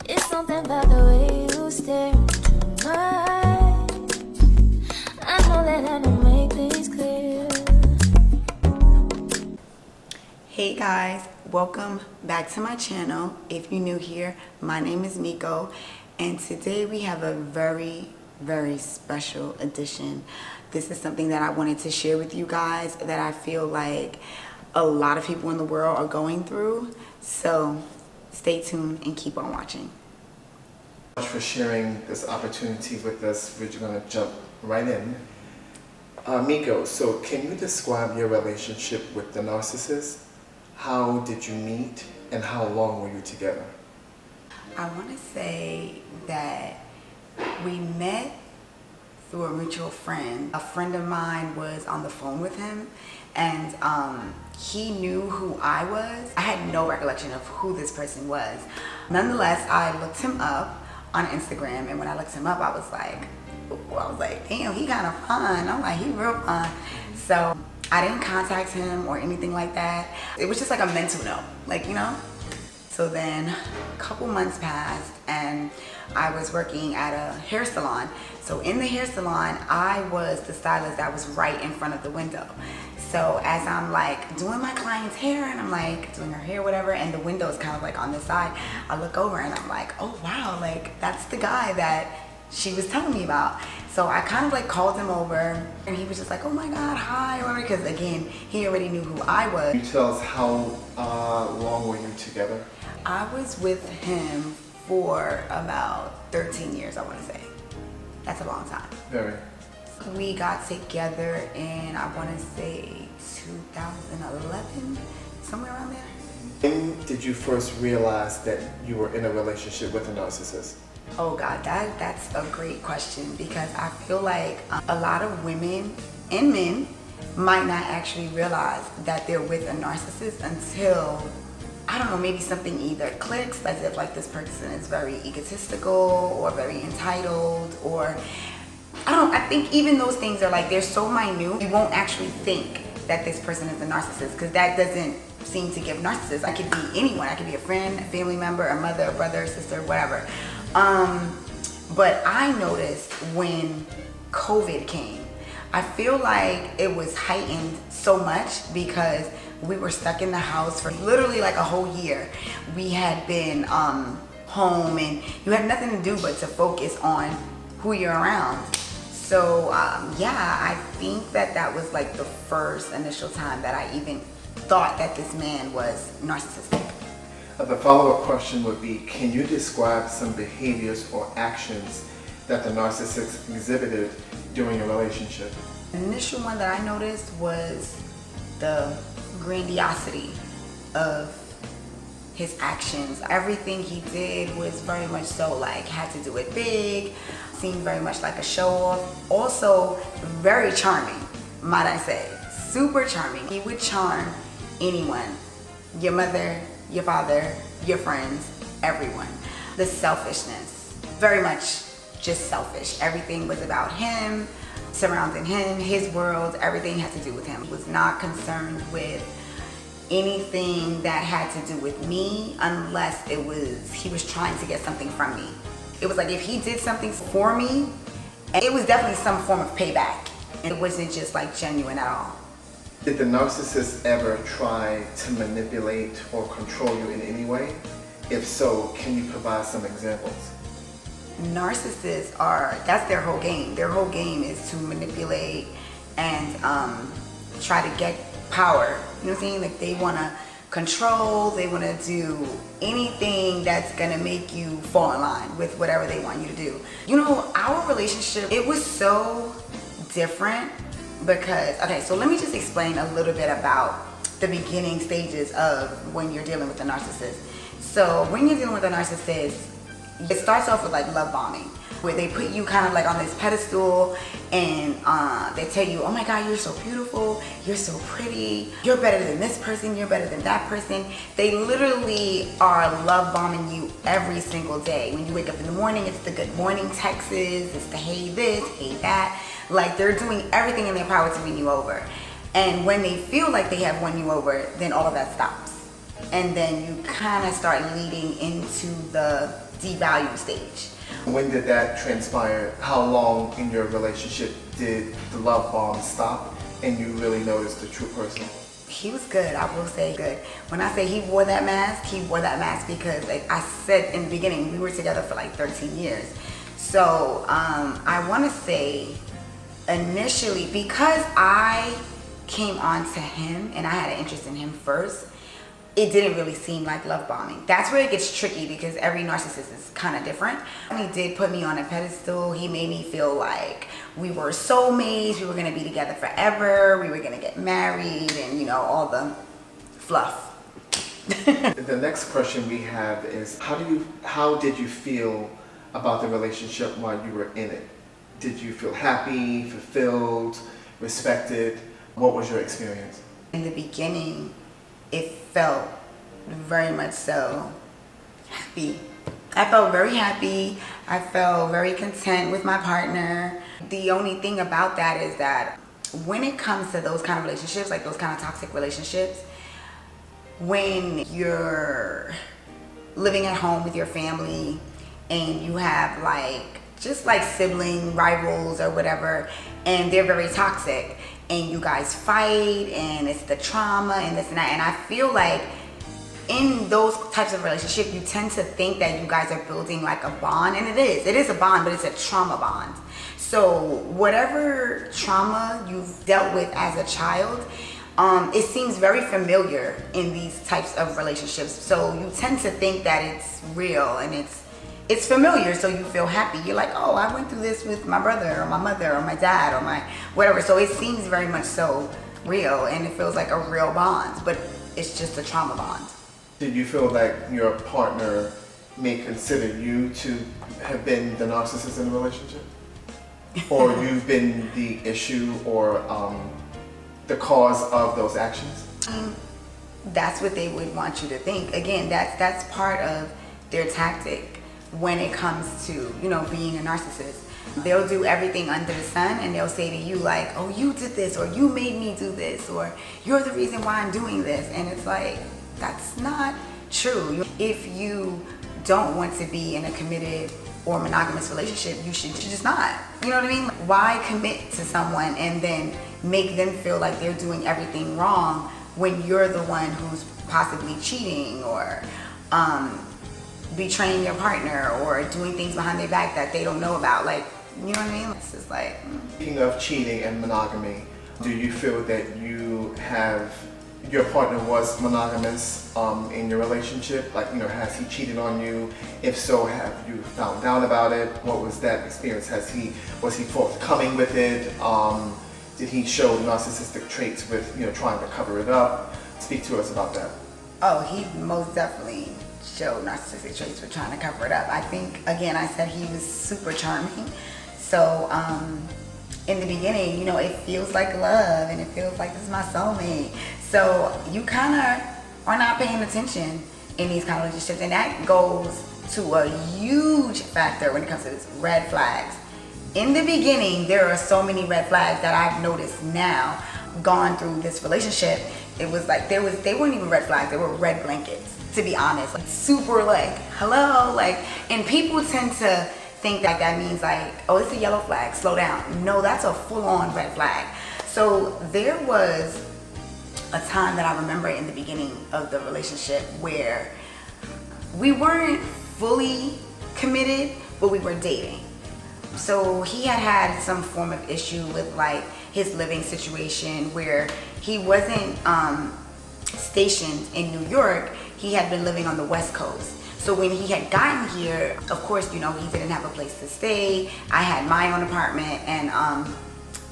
It's something about the way you stare into my eyes. I know that I don't make things clear. Hey guys, welcome back to my channel. If you're new here, my name is Miko, and today we have a very special edition. This is something that I wanted to share with you guys that I feel like a lot of people in the world are going through. So stay tuned and keep on watching. Thank you for sharing this opportunity with us. We're going to jump right in. Miko, so can you describe your relationship with the narcissist? How did you meet and how long were you together? I want to say that we met through a mutual friend. A friend of mine was on the phone with him, and he knew who I was. I had no recollection of who this person was. Nonetheless, I looked him up on Instagram, and when I looked him up, I was like, damn, he kind of fun. I'm like, he real fun. So I didn't contact him or anything like that. It was just like a mental note, like, you know? So then a couple months passed, and I was working at a hair salon. So in the hair salon, I was the stylist that was right in front of the window. So as I'm like doing my client's hair, and I'm like doing her hair, whatever, and the window is kind of like on this side, I look over and I'm like, oh wow, like that's the guy that she was telling me about. So I kind of like called him over, and he was just like, oh my God, hi, whatever, because again, he already knew who I was. Can you tell us how long were you together? I was with him for about 13 years, I want to say. That's a long time. Very. We got together in, I want to say, 2011, somewhere around there. When did you first realize that you were in a relationship with a narcissist? Oh God, that's a great question, because I feel like a lot of women and men might not actually realize that they're with a narcissist until, I don't know, maybe something either clicks, as if like this person is very egotistical or very entitled, or I think even those things are like, they're so minute, you won't actually think that this person is a narcissist, because that doesn't seem to give narcissists. I could be anyone. I could be a friend, a family member, a mother, a brother, a sister, whatever. But I noticed when COVID came, I feel like it was heightened so much because we were stuck in the house for literally like a whole year. We had been home, and you had nothing to do but to focus on who you're around. So yeah, I think that was like the first initial time that I even thought that this man was narcissistic. The follow-up question would be, can you describe some behaviors or actions that the narcissist exhibited during your relationship? The initial one that I noticed was the grandiosity of his actions. Everything he did was very much so like, had to do it big, seemed very much like a show off. Also very charming, might I say. Super charming. He would charm anyone, your mother, your father, your friends, everyone. The selfishness, very much just selfish. Everything was about him, surrounding him, his world, everything had to do with him. He was not concerned with anything that had to do with me unless he was trying to get something from me. It was like if he did something for me, it was definitely some form of payback. It wasn't just like genuine at all. Did the narcissist ever try to manipulate or control you in any way? If so, can you provide some examples? Narcissists that's their whole game. Their whole game is to manipulate and try to get power. You know what I'm saying? Like they want to control, they want to do anything that's going to make you fall in line with whatever they want you to do. You know, our relationship, it was so different because, okay, so let me just explain a little bit about the beginning stages of when you're dealing with a narcissist. So when you're dealing with a narcissist, it starts off with like love bombing, where they put you kind of like on this pedestal, and they tell you, oh my God, you're so beautiful, you're so pretty, you're better than this person, you're better than that person. They literally are love bombing you every single day. When you wake up in the morning, it's the good morning texts, it's the hey this, hey that. Like they're doing everything in their power to win you over. And when they feel like they have won you over, then all of that stops. and then you kind of start leading into the devalue stage. When did that transpire? How long in your relationship did the love bomb stop and you really noticed the true person? He was good, I will say good. When I say he wore that mask because like I said in the beginning, we were together for like 13 years. So I want to say initially, because I came on to him and I had an interest in him first, it didn't really seem like love bombing. That's where it gets tricky because every narcissist is kind of different. He did put me on a pedestal. He made me feel like we were soulmates, we were gonna be together forever, we were gonna get married, and you know, all the fluff. The next question we have is, how did you feel about the relationship while you were in it? Did you feel happy, fulfilled, respected? What was your experience? In the beginning, it felt very much so happy. I felt very happy. I felt very content with my partner. The only thing about that is that when it comes to those kind of relationships, like those kind of toxic relationships, when you're living at home with your family and you have like just like sibling rivals or whatever, and they're very toxic, and you guys fight, and it's the trauma and this and that. And I feel like in those types of relationships, you tend to think that you guys are building like a bond, and it is a bond, but it's a trauma bond. So whatever trauma you've dealt with as a child, it seems very familiar in these types of relationships. So you tend to think that it's real and it's familiar, so you feel happy. You're like, oh, I went through this with my brother or my mother or my dad or my whatever. So it seems very much so real, and it feels like a real bond, but it's just a trauma bond. Did you feel like your partner may consider you to have been the narcissist in the relationship? Or you've been the issue or the cause of those actions? That's what they would want you to think. Again, that's part of their tactic when it comes to, you know, being a narcissist. They'll do everything under the sun, and they'll say to you like, oh, you did this, or you made me do this, or you're the reason why I'm doing this. And it's like, that's not true. If you don't want to be in a committed or monogamous relationship, you should just not. You know what I mean? Why commit to someone and then make them feel like they're doing everything wrong when you're the one who's possibly cheating or betraying your partner or doing things behind their back that they don't know about? Like, you know what I mean? It's just like... Speaking of cheating and monogamy, do you feel that your partner was monogamous in your relationship? Like, you know, has he cheated on you? If so, have you found out about it? What was that experience? Was he forthcoming with it? Did he show narcissistic traits with, you know, trying to cover it up? Speak to us about that. Oh, he most definitely showed narcissistic traits with trying to cover it up. I think, again, I said he was super charming. So in the beginning, you know, it feels like love and it feels like this is my soulmate. So you kind of are not paying attention in these kind of relationships, and that goes to a huge factor when it comes to this, red flags. In the beginning, there are so many red flags that I've noticed now, gone through this relationship. It was like they weren't even red flags, they were red blankets, to be honest. Like super like, hello, like, and people tend to think like that means like, oh, it's a yellow flag, slow down. No, that's a full-on red flag. So there was a time that I remember in the beginning of the relationship where we weren't fully committed, but we were dating. So he had some form of issue with like his living situation where he wasn't stationed in New York. He had been living on the West Coast. So when he had gotten here, of course, you know, he didn't have a place to stay. I had my own apartment, and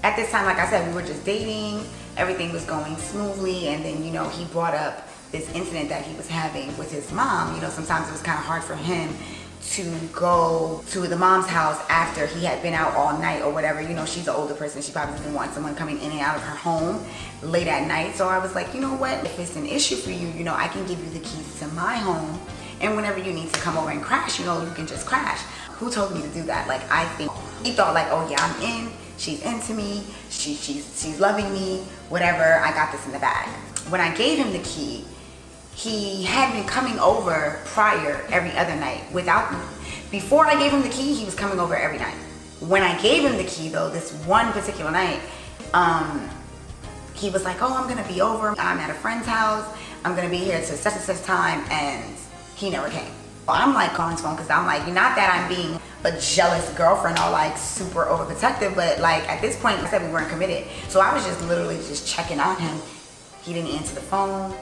at this time, like I said, we were just dating. Everything was going smoothly, and then, you know, he brought up this incident that he was having with his mom. You know, sometimes it was kind of hard for him to go to the mom's house after he had been out all night or whatever. You know, she's an older person. She probably doesn't want someone coming in and out of her home late at night. So I was like, you know what? If it's an issue for you, you know, I can give you the keys to my home. And whenever you need to come over and crash, you know, you can just crash. Who told me to do that? Like, I think he thought like, oh yeah, I'm in. She's into me. She's loving me. Whatever. I got this in the bag. When I gave him the key, he had been coming over prior every other night before I gave him the key, he was coming over every night. When I gave him the key though, this one particular night, he was like, oh, I'm gonna be over. I'm at a friend's house. I'm gonna be here to such and such time, and he never came. I'm like calling his phone because I'm like, not that I'm being a jealous girlfriend or like super overprotective, but like at this point, I said we weren't committed. So I was just literally just checking on him. He didn't answer the phone,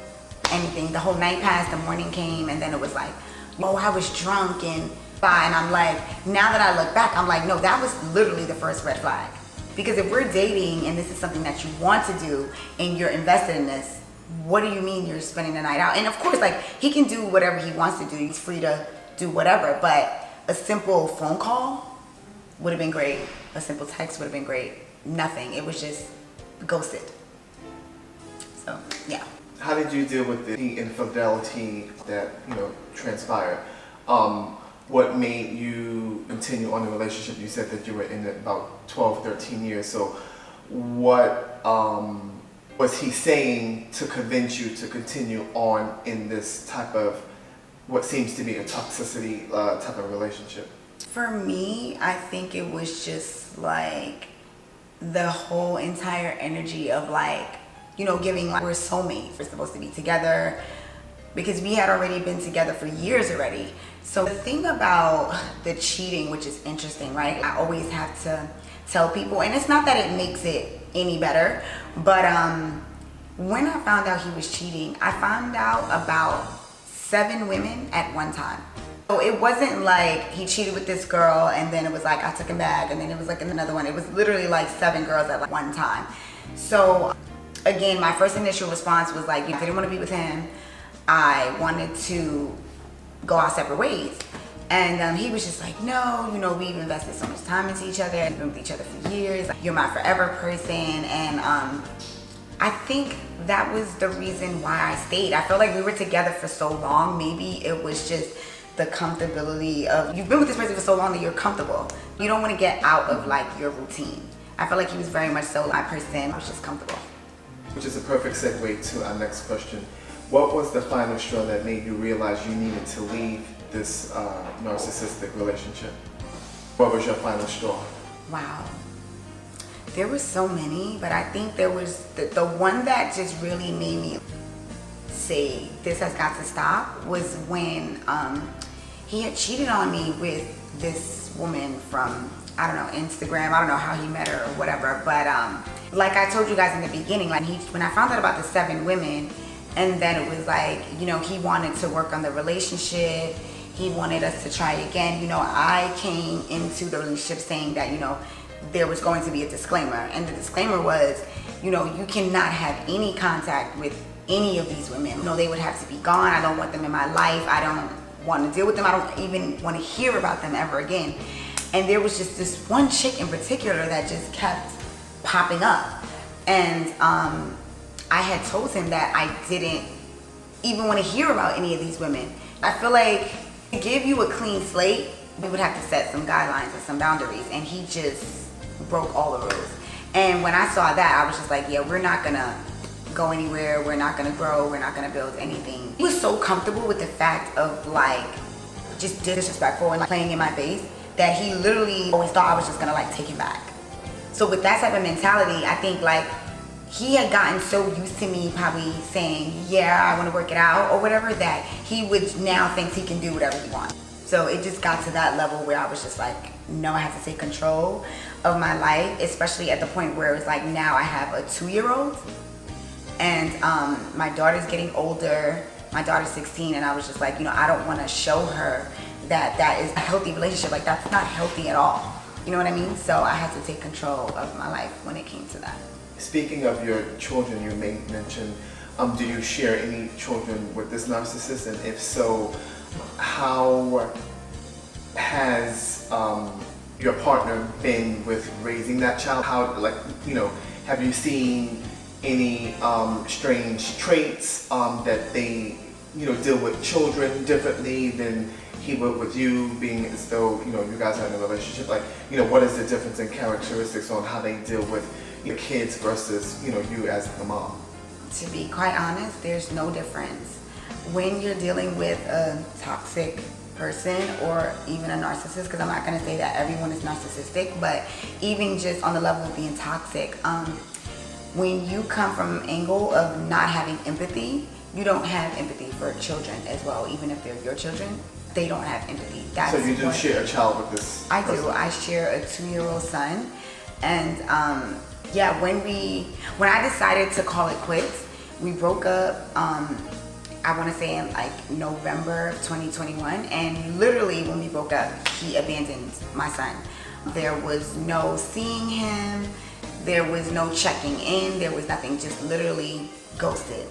anything. The whole night passed, the morning came, and then it was like, oh, I was drunk and bye. And I'm like, now that I look back, I'm like, no, that was literally the first red flag. Because if we're dating and this is something that you want to do and you're invested in this, what do you mean you're spending the night out? And of course, like, he can do whatever he wants to do. He's free to do whatever, but a simple phone call would have been great. A simple text would have been great. Nothing. It was just ghosted. So, yeah. How did you deal with the infidelity that, transpired? What made you continue on the relationship? You said that you were in it about 12, 13 years. So what was he saying to convince you to continue on in this type of, what seems to be a toxicity type of relationship? For me, I think it was just like the whole entire energy of like, giving like we're soulmates. We're supposed to be together because we had already been together for years already. So the thing about the cheating, which is interesting, right? I always have to tell people, and it's not that it makes it any better, but when I found out he was cheating, I found out about 7 women at one time. So it wasn't like he cheated with this girl and then it was like I took him back and then it was like another one. It was literally like 7 girls at like one time. So again, my first initial response was like, I didn't want to be with him. I wanted to go our separate ways. And he was just like, no, we've invested so much time into each other. We've been with each other for years. You're my forever person. And I think that was the reason why I stayed. I felt like we were together for so long. Maybe it was just the comfortability of, you've been with this person for so long that you're comfortable. You don't want to get out of like your routine. I felt like he was very much so my person. I was just comfortable. Which is a perfect segue to our next question. What was the final straw that made you realize you needed to leave this narcissistic relationship? What was your final straw? Wow. There were so many, but I think there was the one that just really made me say this has got to stop was when he had cheated on me with this woman from, I don't know, Instagram. I don't know how he met her or whatever, but like I told you guys in the beginning, like when I found out about the 7 women, and then it was like, he wanted to work on the relationship. He wanted us to try again. I came into the relationship saying that, there was going to be a disclaimer. And the disclaimer was, you cannot have any contact with any of these women. They would have to be gone. I don't want them in my life. I don't want to deal with them. I don't even want to hear about them ever again. And there was just this one chick in particular that just kept popping up. And I had told him that I didn't even want to hear about any of these women. I feel like to give you a clean slate, we would have to set some guidelines and some boundaries, and he just broke all the rules. And when I saw that, I was just like, yeah, we're not gonna go anywhere, we're not gonna grow, we're not gonna build anything. He was so comfortable with the fact of like just disrespectful and like playing in my face that he literally always thought I was just gonna like take him back. So with that type of mentality, I think like he had gotten so used to me probably saying, yeah, I want to work it out or whatever, that he would now thinks he can do whatever he wants. So it just got to that level where I was just like, no, I have to take control of my life, especially at the point where it's like now I have a 2-year-old and my daughter's getting older. My daughter's 16, and I was just like, I don't want to show her that that is a healthy relationship. Like, that's not healthy at all. You know what I mean? So I had to take control of my life when it came to that. Speaking of your children, you mentioned, do you share any children with this narcissist? And if so, how has your partner been with raising that child? How, have you seen any strange traits that they, deal with children differently than he would with you, being as though, you guys are in a relationship? Like, what is the difference in characteristics on how they deal with your kids versus, you as the mom? To be quite honest, there's no difference. when you're dealing with a toxic person or even a narcissist, because I'm not going to say that everyone is narcissistic, but even just on the level of being toxic, when you come from an angle of not having empathy, you don't have empathy for children as well. Even if they're your children, they don't have empathy. That's so you do share a child with this I person? do. I share a 2-year-old son, and yeah, when I decided to call it quits, we broke up. I want to say in like November of 2021, and literally when we broke up, he abandoned my son. There was no seeing him, there was no checking in, there was nothing, just literally ghosted.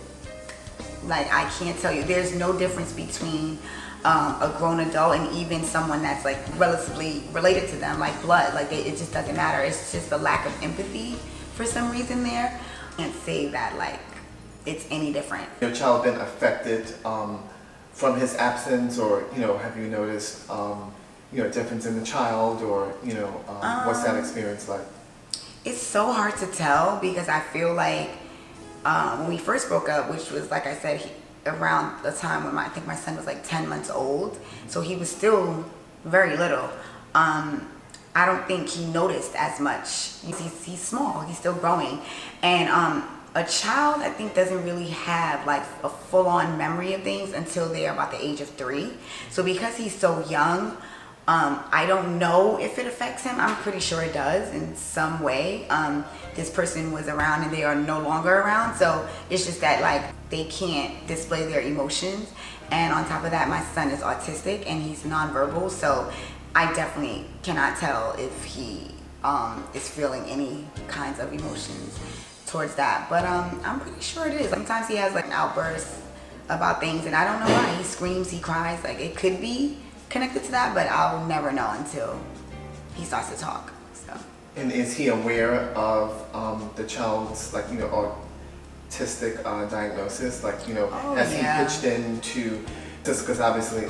Like, I can't tell you, there's no difference between a grown adult and even someone that's like relatively related to them, like blood. Like, it just doesn't matter. It's just a lack of empathy for some reason there. I can't say that like it's any different. Your child been affected from his absence, or have you noticed difference in the child, or what's that experience like? It's so hard to tell because I feel like when we first broke up, which was, like I said, around the time when I think my son was like 10 months old, so he was still very little. I don't think he noticed as much. He's small, he's still growing, and a child, I think, doesn't really have like a full-on memory of things until they're about the age of 3. So because he's so young, I don't know if it affects him. I'm pretty sure it does in some way. This person was around and they are no longer around. So it's just that like they can't display their emotions. And on top of that, my son is autistic and he's nonverbal. So I definitely cannot tell if he is feeling any kinds of emotions towards that, but I'm pretty sure it is. Sometimes he has like an outburst about things and I don't know why. He screams, he cries, like it could be connected to that, but I'll never know until he starts to talk. So. And is he aware of the child's autistic diagnosis? Has he pitched into this? Because obviously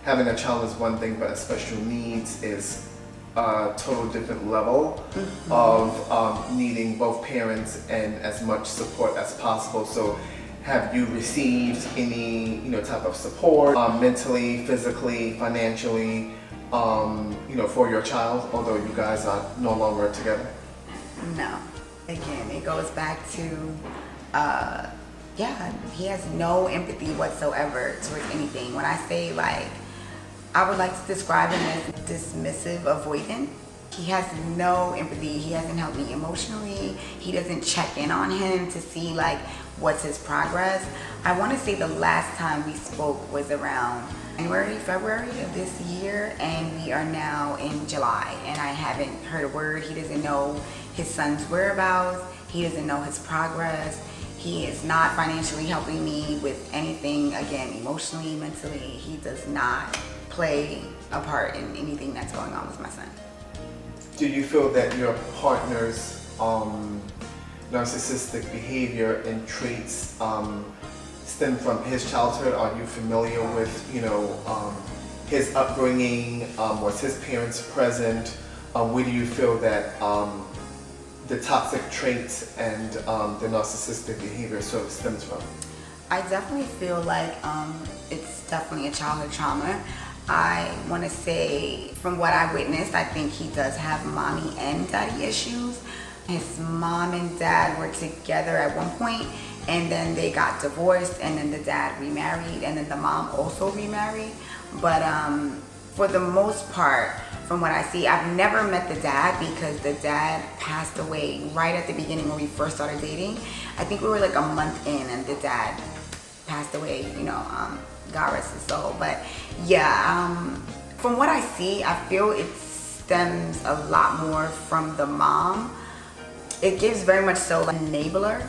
having a child is one thing, but special needs is a total different level of needing both parents and as much support as possible. So have you received any type of support mentally, physically, financially for your child, although you guys are no longer together? No. Again, it goes back to he has no empathy whatsoever towards anything. When I say I would like to describe him as dismissive, avoidant. He has no empathy. He hasn't helped me emotionally. He doesn't check in on him to see what's his progress. I want to say the last time we spoke was around February of this year, and we are now in July, and I haven't heard a word. He doesn't know his son's whereabouts. He doesn't know his progress. He is not financially helping me with anything, again, emotionally, mentally. He does not play a part in anything that's going on with my son. Do you feel that your partner's narcissistic behavior and traits stem from his childhood? Are you familiar with, his upbringing? Was his parents present? Where do you feel that the toxic traits and the narcissistic behavior sort of stems from? I definitely feel like it's definitely a childhood trauma. I want to say, from what I witnessed, I think he does have mommy and daddy issues. His mom and dad were together at one point, and then they got divorced, and then the dad remarried, and then the mom also remarried. But for the most part, from what I see, I've never met the dad because the dad passed away right at the beginning when we first started dating. I think we were like a month in, and the dad passed away, God rest his soul. But yeah, from what I see, I feel it stems a lot more from the mom. It gives very much so an enabler,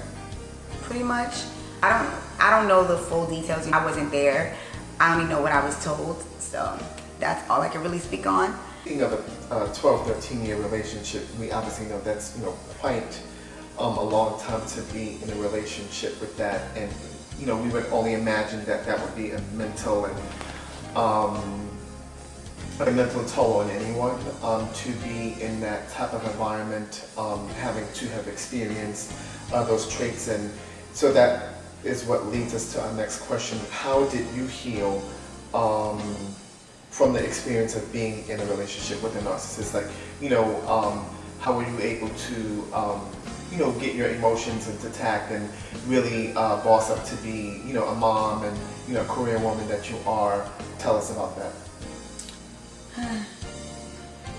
pretty much. I don't know the full details. I wasn't there. I only know what I was told. So that's all I can really speak on. Speaking of a 12, 13-year relationship, we obviously know that's quite a long time to be in a relationship with that, and we would only imagine that would be a mental and a mental toll on anyone to be in that type of environment, having to have experienced those traits, and so that is what leads us to our next question. How did you heal from the experience of being in a relationship with a narcissist? Like, how were you able to, get your emotions into tact and really boss up to be, a mom and, a career woman that you are? Tell us about that.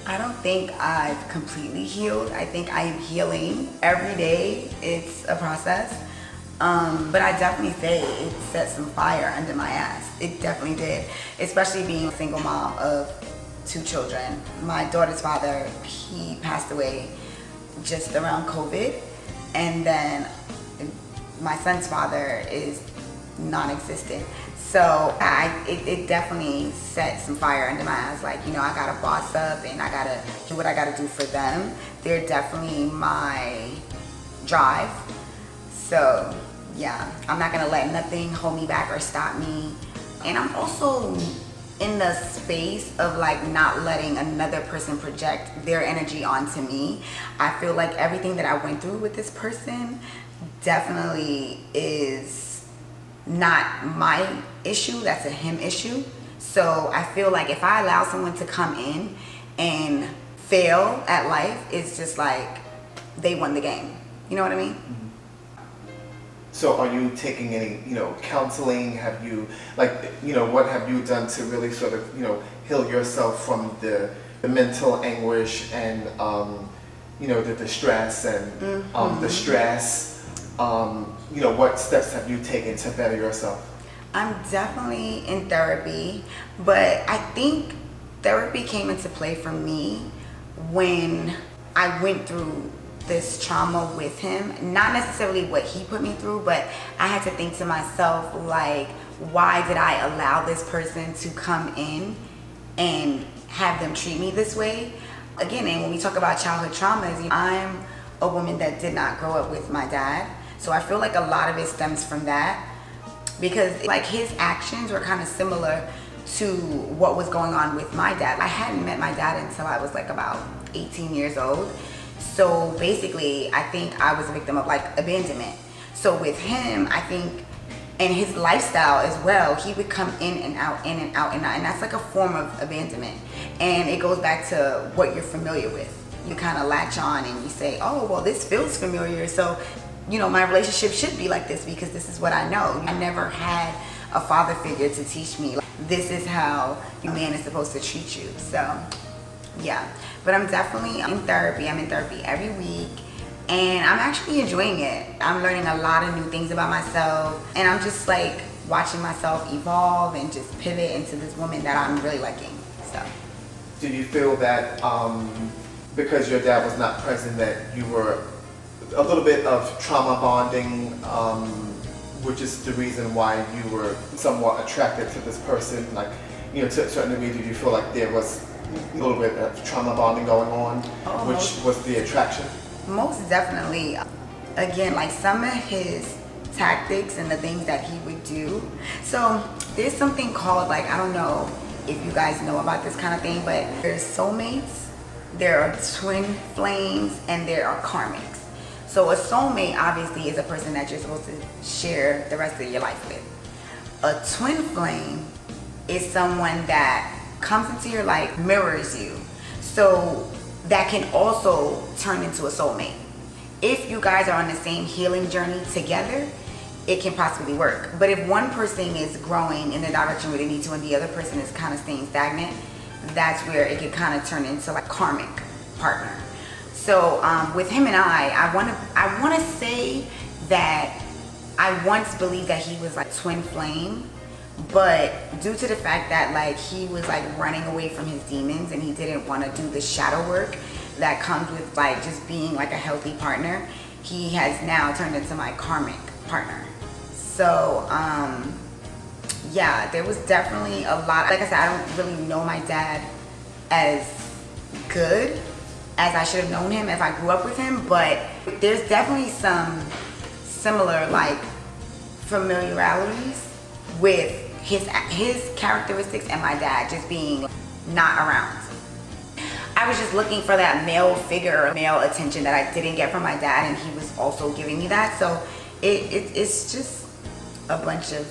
I don't think I've completely healed. I think I am healing every day. It's a process. But I definitely say it set some fire under my ass. It definitely did. Especially being a single mom of 2 children. My daughter's father, he passed away just around COVID. And then my son's father is non-existent. So it definitely set some fire under my ass. Like, I gotta boss up and I gotta do what I gotta do for them. They're definitely my drive. So yeah, I'm not gonna let nothing hold me back or stop me. And I'm also in the space of like not letting another person project their energy onto me. I feel like everything that I went through with this person definitely is not my issue, that's a him issue. So I feel like if I allow someone to come in and fail at life, it's just like they won the game. You know what I mean? So are you taking any, counseling? Have you, what have you done to really sort of, heal yourself from the mental anguish and, the distress and the stress? What steps have you taken to better yourself? I'm definitely in therapy, but I think therapy came into play for me when I went through this trauma with him. Not necessarily what he put me through, but I had to think to myself, like, why did I allow this person to come in and have them treat me this way? Again, and when we talk about childhood traumas, I'm a woman that did not grow up with my dad. So I feel like a lot of it stems from that, because like his actions were kind of similar to what was going on with my dad. I hadn't met my dad until I was like about 18 years old. So basically, I think I was a victim of like abandonment. So with him, I think, and his lifestyle as well, he would come in and out, in and out, and out. And that's like a form of abandonment. And it goes back to what you're familiar with. You kind of latch on and you say, oh, well, this feels familiar. So, my relationship should be like this because this is what I know. I never had a father figure to teach me, like, this is how a man is supposed to treat you. So, yeah. But I'm definitely in therapy. I'm in therapy every week. And I'm actually enjoying it. I'm learning a lot of new things about myself. And I'm just like watching myself evolve and just pivot into this woman that I'm really liking. So, do you feel that because your dad was not present that you were a little bit of trauma bonding, which is the reason why you were somewhat attracted to this person? Like, to a certain degree, did you feel like there was a little bit of trauma bonding going on, which was the attraction? Most definitely. Again, like some of his tactics and the things that he would do. So there's something called, like, I don't know if you guys know about this kind of thing, but there's soulmates, there are twin flames, and there are karmics. So a soulmate obviously is a person that you're supposed to share the rest of your life with. A twin flame is someone that comes into your life, mirrors you. So that can also turn into a soulmate. If you guys are on the same healing journey together, it can possibly work. But if one person is growing in the direction where they need to and the other person is kind of staying stagnant, that's where it can kind of turn into like karmic partner. So with him and I want to say that I once believed that he was like twin flame, but due to the fact that like he was like running away from his demons and he didn't want to do the shadow work that comes with like just being like a healthy partner, he has now turned into my karmic partner. So yeah, there was definitely a lot. Like I said, I don't really know my dad as good as I should have known him if I grew up with him, but there's definitely some similar like familiarities with his characteristics and my dad just being not around. I was just looking for that male figure, male attention that I didn't get from my dad, and he was also giving me that. So it's just a bunch of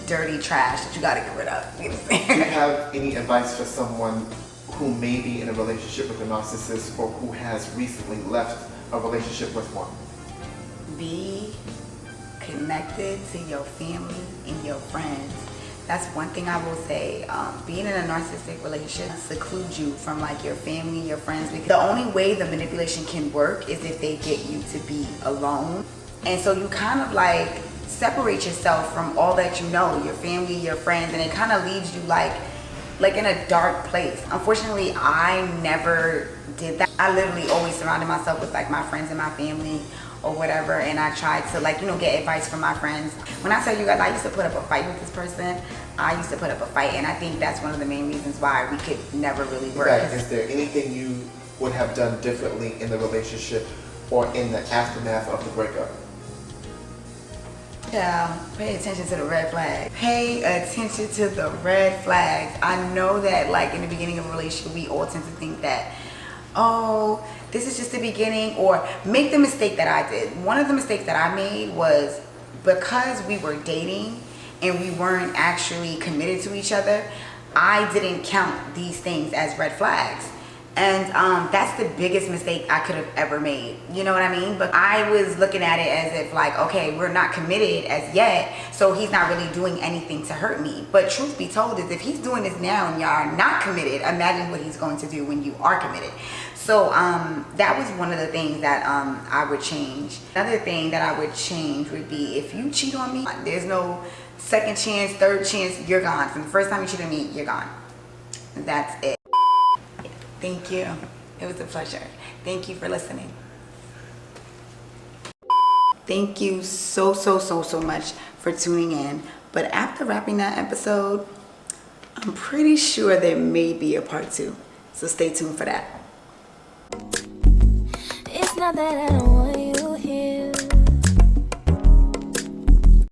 dirty trash that you gotta get rid of. You know what I'm Do you saying? have any advice for someone who may be in a relationship with a narcissist or who has recently left a relationship with one? Be connected to your family and your friends. That's one thing I will say. Being in a narcissistic relationship secludes you from like your family, your friends, because the only way the manipulation can work is if they get you to be alone. And so you kind of like separate yourself from all that you know, your family, your friends, and it kind of leaves you like in a dark place. Unfortunately, I never did that. I literally always surrounded myself with like my friends and my family or whatever, and I tried to like, you know, get advice from my friends. When I tell you guys, I used to put up a fight with this person. I used to put up a fight, and I think that's one of the main reasons why we could never really work. Right. Is there anything you would have done differently in the relationship or in the aftermath of the breakup? Yeah, pay attention to the red flags. Pay attention to the red flags. I know that like in the beginning of a relationship, we all tend to think that, oh, this is just the beginning, or make the mistake that I did. One of the mistakes that I made was because we were dating and we weren't actually committed to each other, I didn't count these things as red flags. And that's the biggest mistake I could have ever made. You know what I mean? But I was looking at it as if like, okay, we're not committed as yet, so he's not really doing anything to hurt me. But truth be told is if he's doing this now and y'all are not committed, imagine what he's going to do when you are committed. So that was one of the things that I would change. Another thing that I would change would be if you cheat on me, there's no second chance, third chance, you're gone. From the first time you cheat on me, you're gone. That's it. Thank you. It was a pleasure. Thank you for listening. Thank you so much for tuning in. But after wrapping that episode, I'm pretty sure there may be a part 2. So stay tuned for that. It's not that I don't want